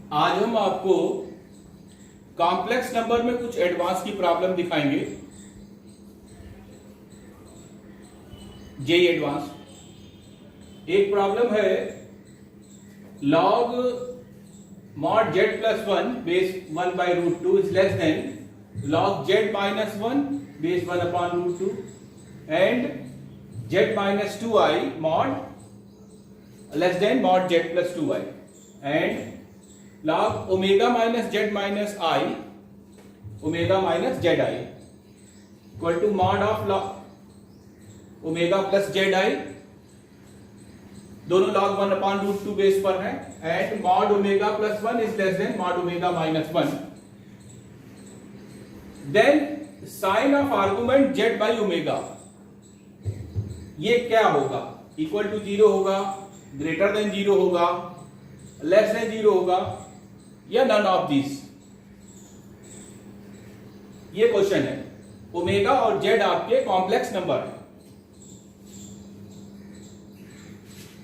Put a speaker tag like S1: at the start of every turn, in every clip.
S1: आज हम आपको कॉम्प्लेक्स नंबर में कुछ एडवांस की प्रॉब्लम दिखाएंगे। जेई एडवांस एक प्रॉब्लम है, log mod z plus one base 1/√2 is less than log z minus one base 1/√2 and z minus 2i mod less than mod z plus 2i and log omega minus z minus i omega minus z i equal to mod of log omega plus z i, दोनों log 1/√2 base पर है and mod omega plus one is less than mod omega minus one. Then sine of argument z by omega, ये क्या होगा? Equal to 0 होगा, greater than 0 होगा, less than 0 होगा या नन ऑफ दिस? ये क्वेश्चन है। ओमेगा और जेड आपके कॉम्प्लेक्स नंबर है।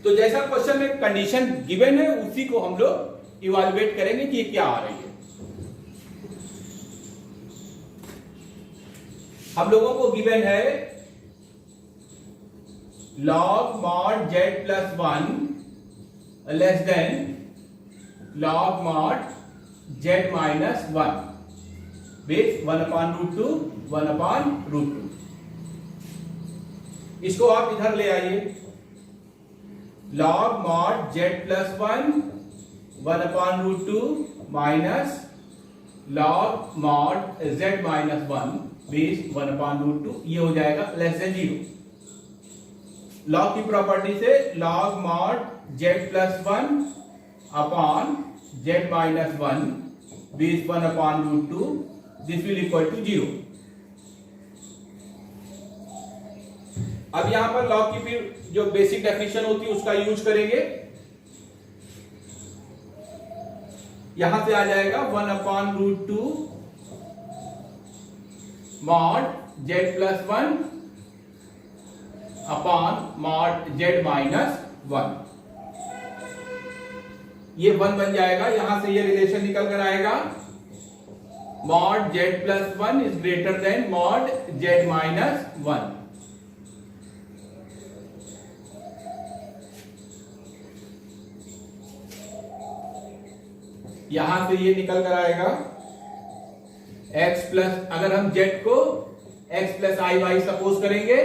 S1: तो जैसा क्वेश्चन में कंडीशन गिवन है उसी को हम लोग इवैल्यूएट करेंगे कि ये क्या आ रही है। हम लोगों को गिवन है log mod z plus one less than log mod z minus one base 1/√2 1/√2। इसको आप इधर ले आइए, log mod z plus one 1/√2 minus log mod z minus one base 1/√2, ये हो जाएगा लेस देन 0। लॉग की प्रॉपर्टी से log mod z plus one upon z minus one base 1/√2 this will equal to 0। अब यहां पर लॉग की फिर जो बेसिक डेफिनेशन होती है उसका यूज करेंगे। यहां से आ जाएगा 1/√2 mod z plus one upon mod z minus one, ये 1 बन जाएगा। यहां से ये रिलेशन निकल कर आएगा, mod z plus one is greater than mod z minus one. यहां से ये निकल कर आएगा x प्लस, अगर हम z को x plus i y suppose करेंगे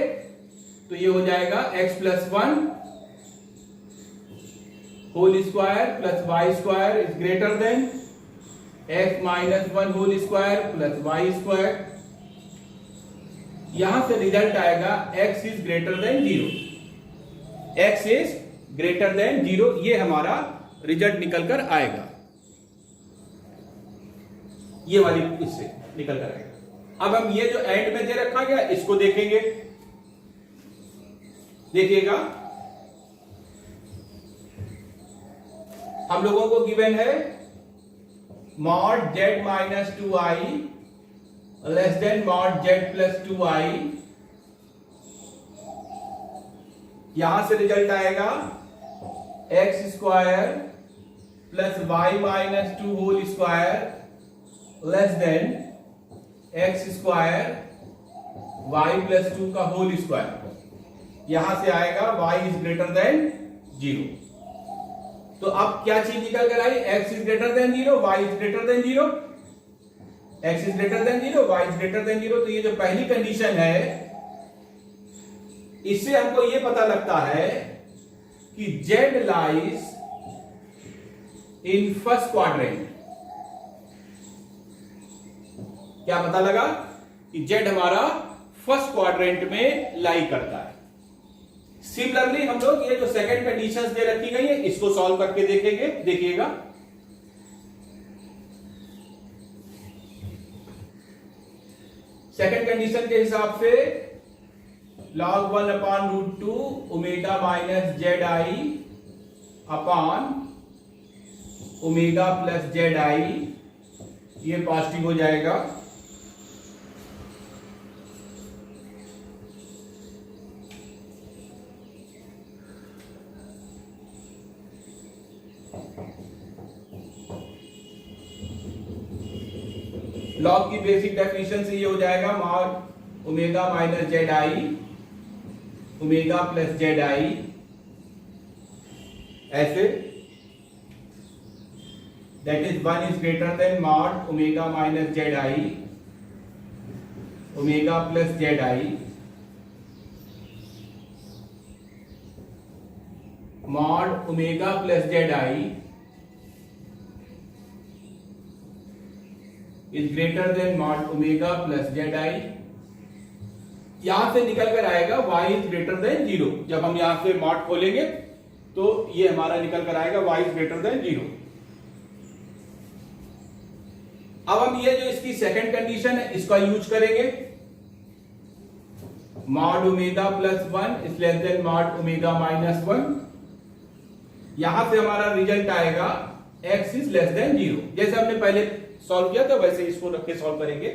S1: तो ये हो जाएगा x plus one whole square plus y square is greater than x minus one whole square plus y square. यहां से रिजल्ट आएगा x is greater than 0, x is greater than 0, ये हमारा रिजल्ट निकल कर आएगा। ये वाली इससे निकल कर आएगा। अब हम ये जो एंड में दे रखा गया इसको देखेंगे, देखिएगा। हम लोगों को गिवन है mod z minus 2i less than mod z plus 2i। यहां से रिजल्ट आएगा x square plus y minus 2 whole square less than x square y plus 2 का होल स्क्वायर। यहां से आएगा y इज ग्रेटर देन 0। तो अब क्या चीज निकल कर आई? x is greater than 0, y is greater than 0, x is greater than 0, y is greater than 0। तो ये जो पहली कंडीशन है इससे हमको ये पता लगता है कि z lies in first quadrant. क्या पता लगा? कि z हमारा फर्स्ट क्वाड्रेंट में लाई करता है। सिमिलरली हम लोग ये जो सेकंड कंडीशंस दे रखी गई है इसको सॉल्व करके देखेंगे, देखिएगा। सेकंड कंडीशन के हिसाब से log 1/√2 ओमेगा माइनस जेड आई अपॉन ओमेगा प्लस जेड आई, ये पॉजिटिव हो जाएगा। लॉग की बेसिक डेफिनेशन से ये हो जाएगा mod omega minus z i omega plus z i, ऐसे that is 1 is greater than mod omega minus z i omega plus z i mod omega plus z i is greater than mod omega plus z i. यहां से निकल कर आएगा y is greater than 0। जब हम यहां से mod खोलेंगे तो ये हमारा निकल कर आएगा y इज ग्रेटर देन 0। अब हम ये जो इसकी सेकंड कंडीशन है इसका यूज करेंगे, mod omega plus 1 is less than mod omega minus 1। यहां से हमारा रिजल्ट आएगा x इज लेस देन 0। जैसे हमने पहले सॉल्व किया था वैसे इसको रख के सॉल्व करेंगे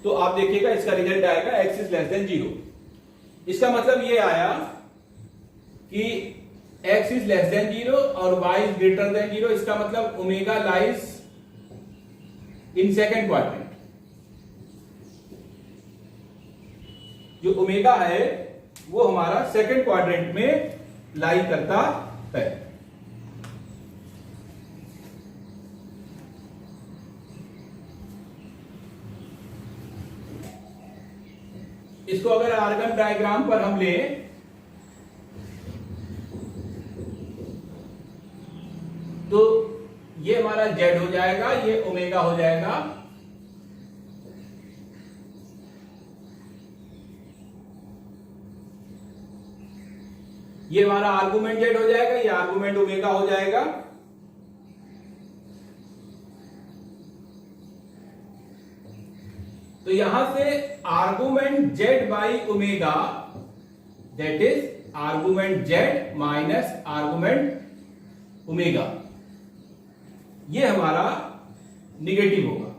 S1: तो आप देखिएगा इसका रिजल्ट आएगा x इज लेस देन 0। इसका मतलब ये आया कि x इज लेस देन 0 और y इज ग्रेटर देन 0। इसका मतलब omega lies in second quadrant. जो ओमेगा है वो हमारा सेकेंड क्वाड्रेंट में लाई करता है। इसको अगर आर्गन डायग्राम पर हम लें तो ये हमारा Z हो जाएगा, ये ओमेगा हो जाएगा। ये हमारा आर्गुमेंट Z हो जाएगा, ये आर्गुमेंट ओमेगा हो जाएगा। तो यहां से argument Z by omega that is argument Z minus argument omega, ये हमारा निगेटिव होगा।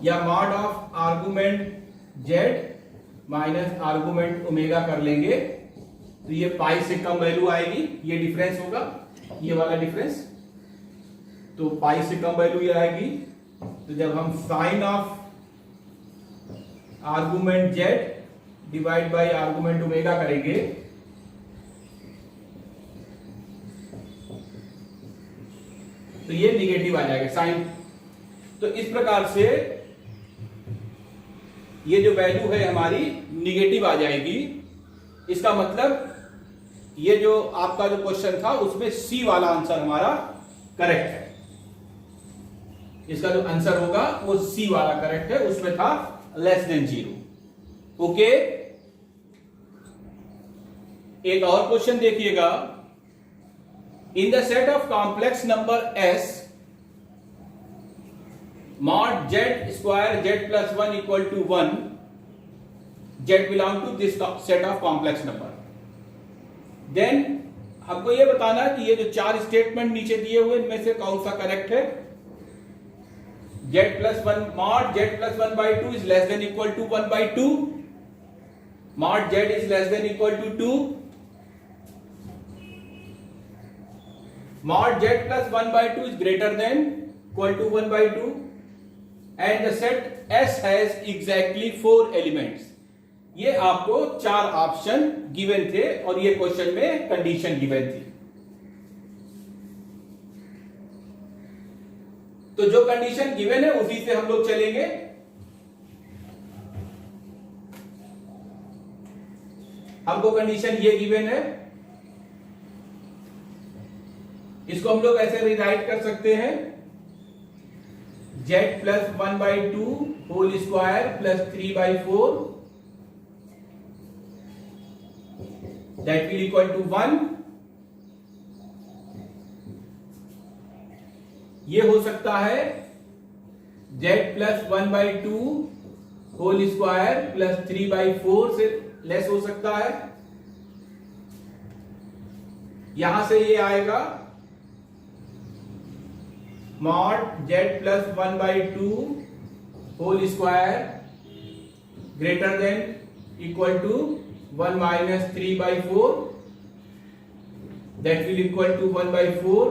S1: या mod of argument Z minus argument omega कर लेंगे तो ये पाई से कम वैल्यू आएगी, ये डिफरेंस होगा, ये वाला डिफरेंस। तो पाई से कम वैल्यू ये आएगी। तो जब हम sine of argument Z divide by argument omega करेंगे तो ये निगेटिव आ जाएगा साइन। तो इस प्रकार से ये जो वैल्यू है हमारी निगेटिव आ जाएगी। इसका मतलब ये जो आपका जो क्वेश्चन था उसमें सी वाला आंसर हमारा करेक्ट है। इसका जो आंसर होगा वो सी वाला करेक्ट है, उसमें था लेस देन 0। ओके, एक और क्वेश्चन देखिएगा। In the set of complex number S mod Z square Z plus 1 equal to 1, Z belong to this set of complex number. Then हमको ये बताना कि ये जो 4 स्टेटमेंट नीचे दिए हुए इनमें से कौन सा करेक्ट है। Z plus 1 mod Z plus 1 by 2 is less than equal to 1 by 2, mod Z is less than equal to 2, mod Z plus 1 by 2 is greater than equal to 1 by 2, and the set S has exactly 4 elements. ये आपको 4 option given थे और ये question में condition given थी। तो जो condition given है उसी से हम लोग चलेंगे। हमको कंडीशन ये गिवन है, इसको हम लोग ऐसे रिराइट कर सकते हैं Z plus 1 by 2 whole square plus 3 by 4 that will equal to 1। ये हो सकता है Z plus 1 by 2 whole square plus 3 by 4 से लेस हो सकता है। यहां से ये आएगा mod Z plus 1 by 2 whole square greater than equal to 1 minus 3 by 4, that will equal to 1/4,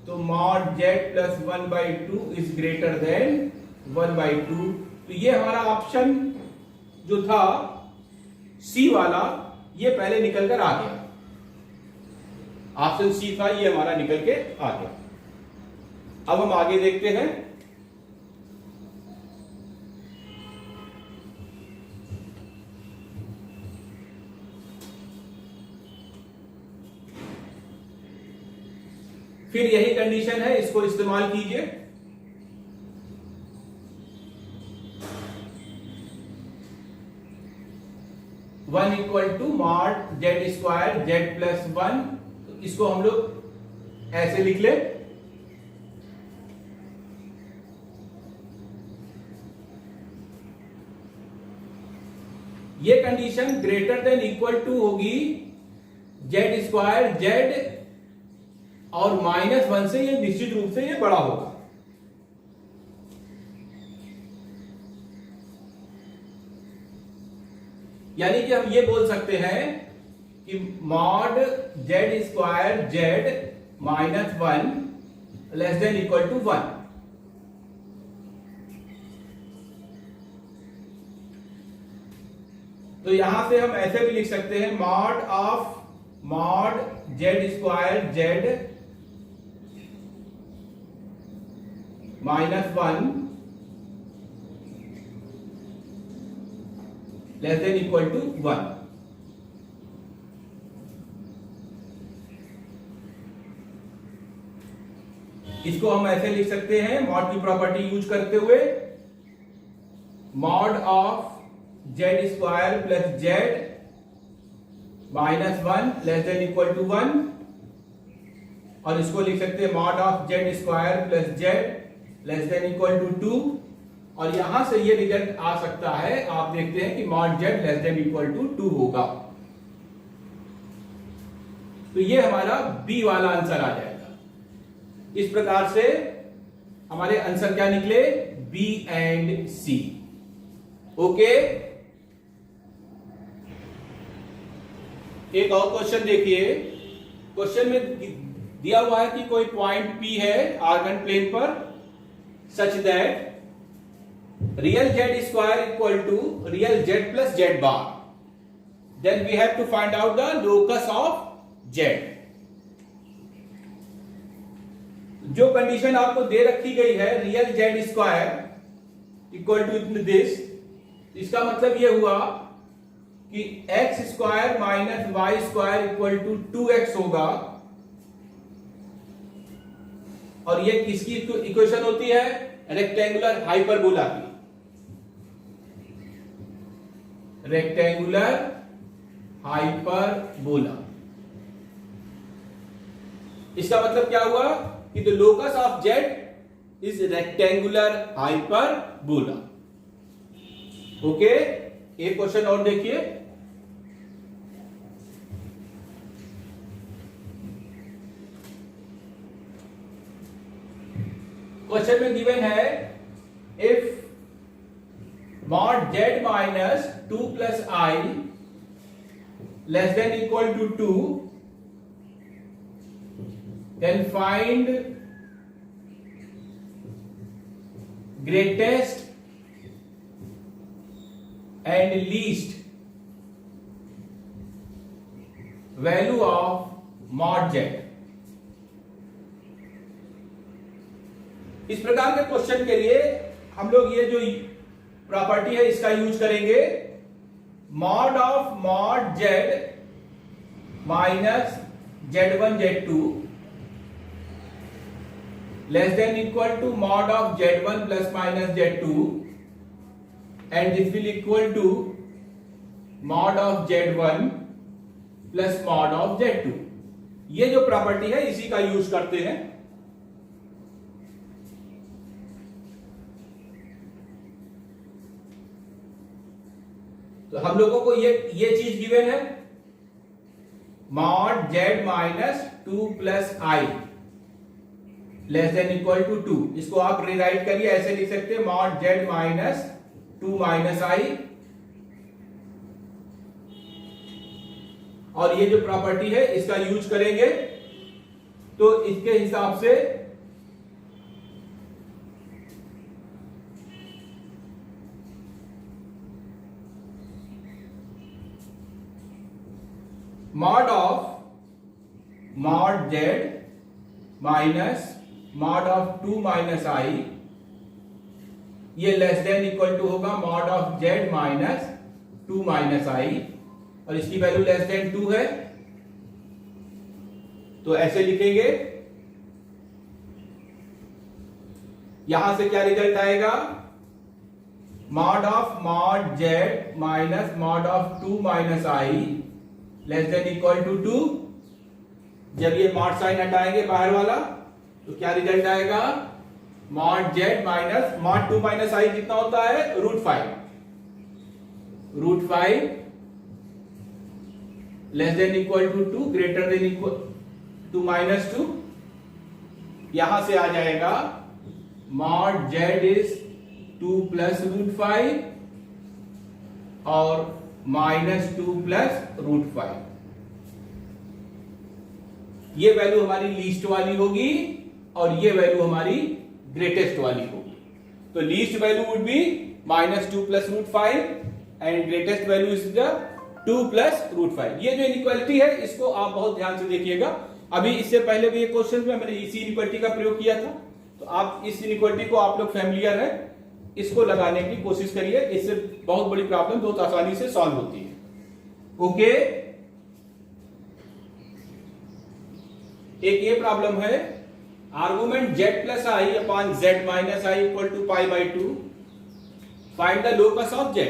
S1: तो mod z plus 1/2 is greater than 1/2। तो ये हमारा ऑप्शन जो था सी वाला, ये पहले निकल कर आ गया। ऑप्शन सी था, ये हमारा निकल के आ गया। अब हम आगे देखते हैं। फिर यही कंडीशन है, इसको इस्तेमाल कीजिए। One equal to mod z square z plus 1, तो इसको हम लोग ऐसे लिख ले। ये condition greater than equal to होगी जेड स्क्वायर जेड और -1 से, ये निश्चित रूप से ये बड़ा होगा। यानी कि हम ये बोल सकते हैं कि mod z square z -1 less than equal to 1। तो यहां से हम ऐसे भी लिख सकते हैं mod of mod z square z -1 less than equal to 1। इसको हम ऐसे लिख सकते हैं मॉड की प्रॉपर्टी यूज करते हुए, mod of z square plus z -1 less than equal to 1, और इसको लिख सकते हैं mod of z square plus z less than equal to 2, और यहां से ये रिजल्ट आ सकता है, आप देखते हैं कि mod z less than equal to 2 होगा। तो ये हमारा बी वाला आंसर आ जाएगा। इस प्रकार से हमारे आंसर क्या निकले, बी एंड सी। ओके, एक और क्वेश्चन देखिए। क्वेश्चन में दिया हुआ है कि कोई पॉइंट P है आर्गन प्लेन पर, such that real z square equal to real z plus z bar, then we have to find out the locus of z. जो कंडीशन आपको दे रखी गई है real z square equal to this, इसका मतलब यह हुआ कि x square minus y square equal to 2x होगा, और ये किसकी इक्वेशन होती है, रेक्टेंगुलर हाइपरबोला की। रेक्टेंगुलर हाइपरबोला, इसका मतलब क्या हुआ कि the locus of z is rectangular hyperbola. Okay, एक क्वेश्चन और देखिए। क्वेश्चन में गिवन है if mod z minus 2 plus i less than equal to 2, then find greatest and least value of mod z। इस प्रकार के क्वेश्चन के लिए हम लोग ये जो प्रॉपर्टी है इसका यूज करेंगे, mod of mod z minus z1 z2 less than equal to mod of z1 plus minus z2, and this will equal to mod of z1 plus mod of z2। ये जो property है इसी का use करते हैं। तो हम लोगों को ये चीज गिवन है, mod z minus 2 plus i less than equal to 2। इसको आप रिराइट करिए, ऐसे लिख सकते हैं mod z minus 2 minus i और ये जो प्रॉपर्टी है इसका यूज करेंगे, तो इसके हिसाब से mod of mod z minus mod of 2 minus i, ये लेस देन इक्वल टू होगा mod of z minus 2 minus i, और इसकी वैल्यू लेस देन 2 है, तो ऐसे लिखेंगे। यहां से क्या रिजल्ट आएगा, mod of mod z minus mod of 2 minus i less than equal to 2। जब ये मॉड साइन हटाएंगे बाहर वाला, तो क्या रिजल्ट आएगा, mod z minus mod 2 minus i कितना होता है, √5 less than equal to 2, greater than equal to -2। यहां से आ जाएगा मॉड जेड इज 2 प्लस √5 और -2 प्लस √5। ये वैल्यू हमारी लीस्ट वाली होगी और ये वैल्यू हमारी ग्रेटेस्ट वाली होगी। तो least value would be -2 plus √5 and greatest value is the 2 plus √5। ये जो इनइक्वालिटी है इसको आप बहुत ध्यान से देखिएगा। अभी इससे पहले भी एक क्वेश्चन में मैंने इसी इनइक्वालिटी का प्रयोग किया था, तो आप इस इनइक्वालिटी को आप लोग फैमिलियर है, इसको लगाने की कोशिश करिए, इससे बहुत बड़ी प्रॉब्लम बहुत आसानी से सॉल्व होती है। ओके, एक ये प्रॉब्लम है, argument z plus i upon z minus i equal to π/2, find the locus of z।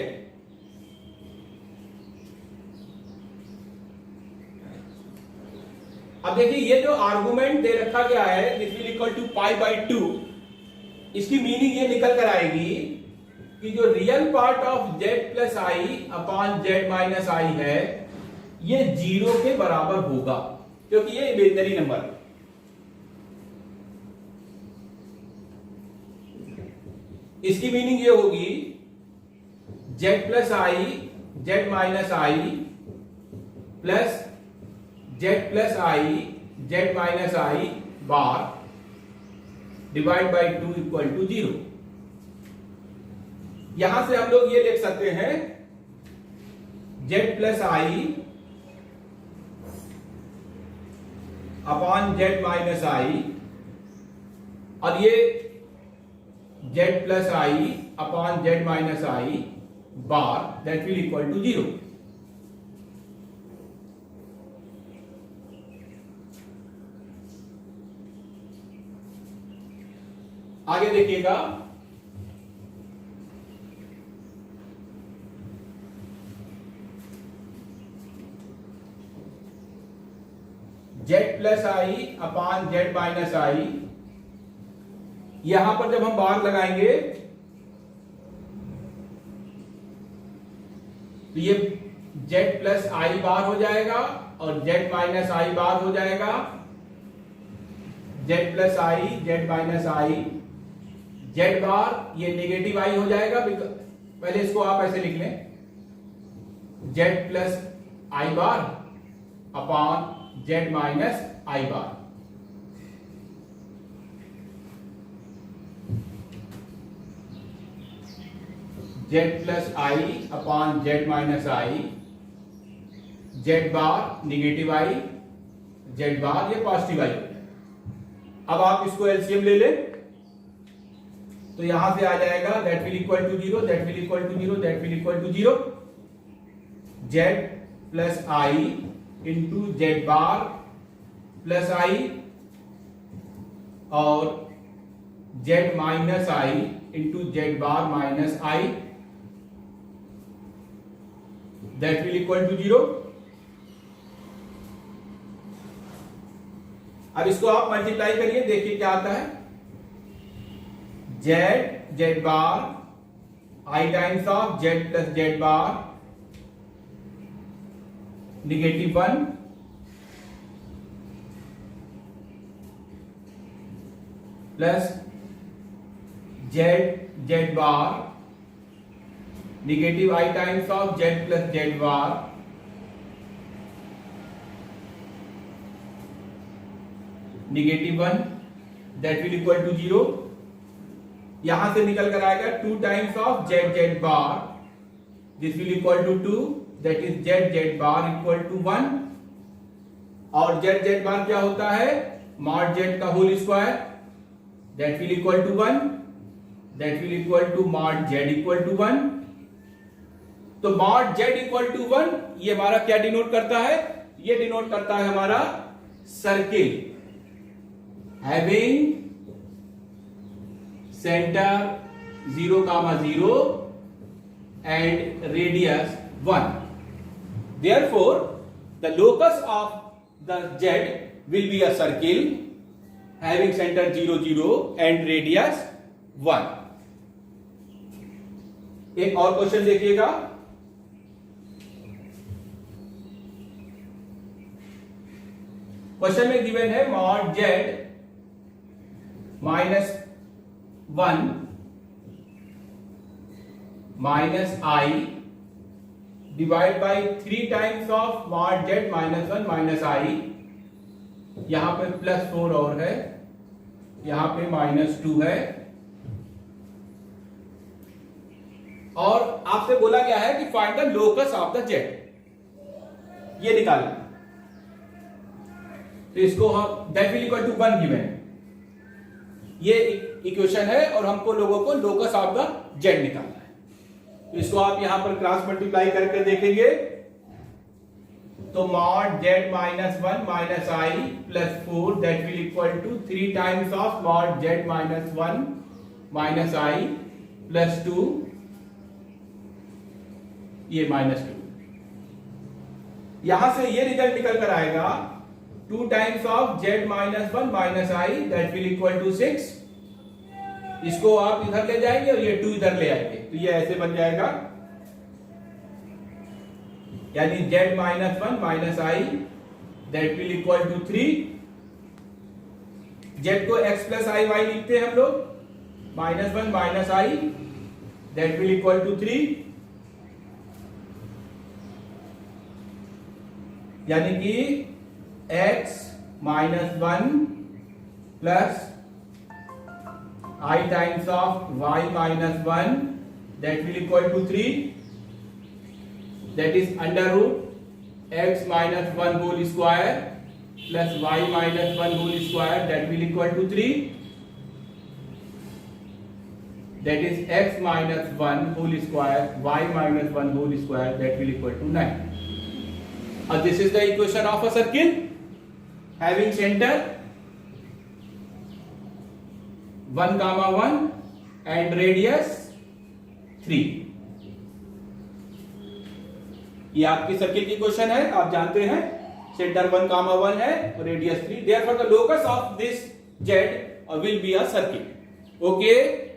S1: अब देखिए ये जो आर्गुमेंट दे रखा गया है दिस विल इक्वल टू π/2, इसकी मीनिंग ये निकल कर आएगी कि जो real part of z plus i upon z minus i है ये 0 के बराबर होगा, क्योंकि ये इमेजिनरी नंबर है। इसकी मीनिंग ये होगी z plus i z minus i plus z plus i z minus i bar divide by 2 equal to 0। यहां से हम लोग ये लिख सकते हैं z plus i upon z minus i, और ये z plus i upon z minus i bar that will equal to 0। आगे देखिएगा, z plus i upon z minus i, यहां पर जब हम बार लगाएंगे तो ये z प्लस आई बार हो जाएगा और z माइनस आई बार हो जाएगा, z plus i z minus I z बार ये नेगेटिव आई हो जाएगा। पहले इसको आप ऐसे लिख लें, z plus I bar upon z minus i bar. z plus i upon z minus I, z bar negative I, z बार ये पॉजिटिव आई। अब आप इसको एलसीएम ले लें तो यहां से आ जाएगा that will equal to 0, that will equal to 0, that will equal to 0। z plus i into z bar plus i और z minus i into z bar minus i that will equal to 0। अब इसको आप multiply करिए, देखिए क्या आता है, z bar i times of z plus z bar -1 plus z bar negative i times of z plus z bar -1 that will equal to 0। यहां से निकल कर आएगा 2 times of z bar, this will equal to 2 that is z bar equal to 1। और z bar क्या होता है, mod z का whole square, that will equal to 1, that will equal to mod z equal to 1। तो mod z equal to 1 ये हमारा क्या denote करता है, ये डिनोट करता है हमारा circle having centre 0,0 and radius 1. Therefore, the locus of the Z will be a circle having center 0,0 and radius 1. एक और क्वेश्चन देखिएगा, क्वेश्चन में गिवन है mod Z -1 minus i divide by 3 times of mod z -1 minus i, यहां पे +4 और है, यहां पे -2 है। और आपसे बोला गया है कि find the locus of the z, ये निकालना। तो इसको हम that will equal to 1 given, ये इक्वेशन है और हमको लोगों को लोकस ऑफ द z निकालना है। तो इसको आप यहां पर क्रॉस मल्टीप्लाई करके देखेंगे तो mod z -1 minus i plus 4 that will equal to 3 times of mod z -1 minus i plus 2, ये -2। यहां से ये रिजल्ट निकल कर आएगा 2 times of z -1 minus i that will equal to 6। इसको आप इधर ले जाएंगे और ये 2 इधर ले आएंगे, तो ये ऐसे बन जाएगा, यानी z -1 minus i that will equal to 3। z को x प्लस आई वाई लिखते हैं हम लोग, -1 minus i that will equal to 3, यानी कि x -1 plus I times of y -1 that will equal to 3, that is under root x -1 whole square plus y -1 whole square that will equal to 3, that is x -1 whole square y -1 whole square that will equal to 9. This is the equation of a circle having center 1,1 and radius 3। ये आपकी circle की question है, आप जानते हैं centre 1,1 है और radius 3। Therefore the locus of this Z will be a circle. Okay.